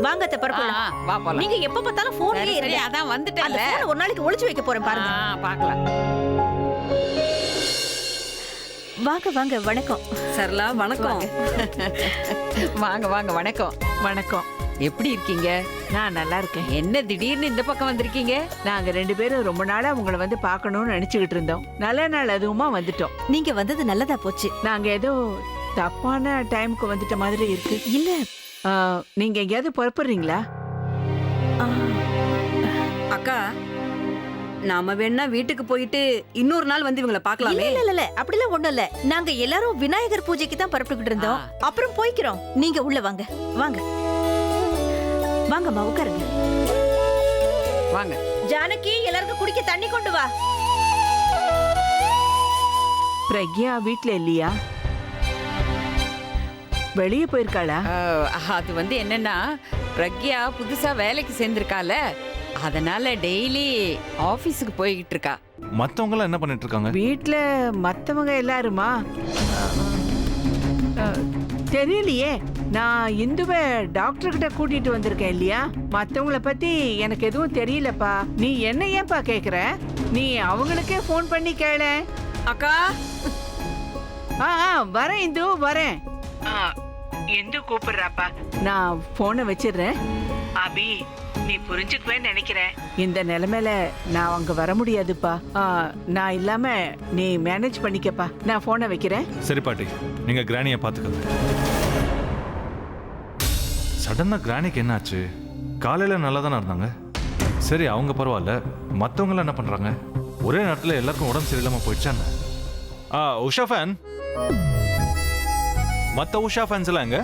வாங்க அத்தை பரப்பலாம். வா போலாம். நீங்க எப்ப பார்த்தாலும் போன்லயே சரி, இருங்க. அதான் வந்துட்டேன்ல. அந்த போனை ஒரு நாளைக்கு ஒளிச்சு வைக்க போறேன் பாருங்க. பார்க்கலாம். வாங்க வாங்க, வணக்கம். சரளா வணக்கம். வாங்க வாங்க, வணக்கம். வணக்கம். எப்படி இருக்கீங்க? நான் நல்லா இருக்கேன். என்ன திடீர்னு இந்த பக்கம் வந்திருக்கீங்க? நாங்க 2 பேரும் ரொம்ப நாளா உங்களை வந்து பார்க்கணும்னு நினைச்சுக்கிட்டு இருந்தோம். நல்ல நாள் அதுவுமா வந்துட்டோம். நீங்க வந்தது நல்லதா போச்சு. நாங்க ஏதோ தப்பான டைமுக்கு வந்துட்ட மாதிரி இருக்கு. இல்ல நீங்க எங்கேயாவது புறப்படுறீங்களா? அக்கா, நாம வேணா வீட்டுக்கு போயிட்டு இன்னொரு நாள் வந்து இவங்களை இல்ல பார்க்கலாமே. இல்ல இல்ல அப்படிலாம் ஒண்ணும் இல்ல. நாங்க எல்லாரும் விநாயகர் பூஜைக்கு தான் புறப்பட்டுக்கிட்டு இருந்தோம். அப்புறம் போய்க்கிறோம். நீங்க உள்ள வாங்க வாங்க வாங்கம்மா, உட்காருங்க. வாங்க. ஜானகி, எல்லாருக்கும் குடிக்க தண்ணி கொண்டு வா. பிரக்யா வீட்ல இல்லையா? வெளியே போயிருக்காளா? அது வந்து என்னன்னா, பிரக்யா புதுசா வேலைக்கு சேர்ந்திருக்கால, அதனால டெய்லி ஆபீஸுக்கு போய்கிட்டு இருக்கா. மத்தவங்க எல்லாம் என்ன பண்ணிட்டு இருக்காங்க? வீட்ல மத்தவங்க எல்லாருமா? தெரியலையே. நான் இந்துவை டாக்டர் கிட்ட கூட்டிட்டு வந்திருக்கேன் இல்லையா? மத்தவங்கள பத்தி எனக்கு எதுவும் தெரியலப்பா. நீ என்ன ஏன்பா கேக்குற? நீ அவங்களுக்கே போன் பண்ணி கேள. அக்கா, வரேன் இந்து, வரேன். இந்து கூப்பிடுறாப்பா. நான் போனை வச்சிடுறேன். அபி, நீ புரிஞ்சுக்குவேன்னு நினைக்கிறேன். இந்த நிலைமையில நான் அங்க வர முடியாதுப்பா. நான் இல்லாம நீ மேனேஜ் பண்ணிக்கப்பா. நான் போனை வைக்கிறேன். சரி பாட்டி, நீங்க கிராணியை பாத்துக்கங்க. சடனா கிராணிக்கு என்ன ஆச்சு? காலையில நல்லா தானே இருந்தாங்க. சரி, அவங்க பரவாயில்ல. மத்தவங்க எல்லாம் என்ன பண்றாங்க? ஒரே நேரத்துல எல்லாருக்கும் உடம்பு சரியில்லாம போயிடுச்சாங்க. உஷா ஃபேன், மத்த உஷா ஃபேன்ஸ் எல்லாம் எங்க?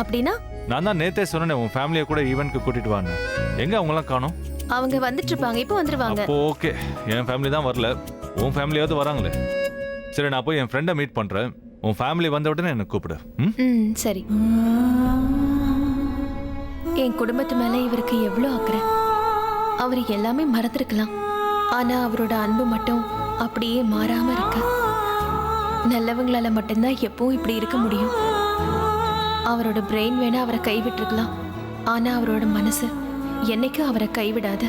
அப்படின்னா நான் தான் நேத்தே சொன்னேன் உன் ஃபேமிலியை கூட ஈவென்ட்க்கு கூட்டிட்டு வான்னு. எங்க அவங்க எல்லாம் காணோம்? அவங்க வந்துட்டு இருப்பாங்க, இப்போ வந்துருவாங்க. அப்போ ஓகே, என் ஃபேமிலி தான் வரல, உன் ஃபேமிலியாவது வராங்களே. சரி, நான் போய் என் ஃப்ரெண்டை மீட் பண்றேன். உன் ஃபேமிலி வந்த உடனே எனக்கு கூப்பிடு. சரி. என் குடும்பத்து மேல இவருக்கு எவ்வளவு அக்கறை. அவர் எல்லாமே மறந்துருக்கலாம், ஆனா அவரோட அன்பு மட்டும் அப்படியே மாறாம இருக்கு. நல்லவங்களால மட்டும்தான் எப்பவும் இப்படி இருக்க முடியும். அவரோட பிரெயின் வேணா அவரை கைவிட்டுருக்கலாம், ஆனா அவரோட மனசு என்னைக்கும் அவரை கைவிடாது.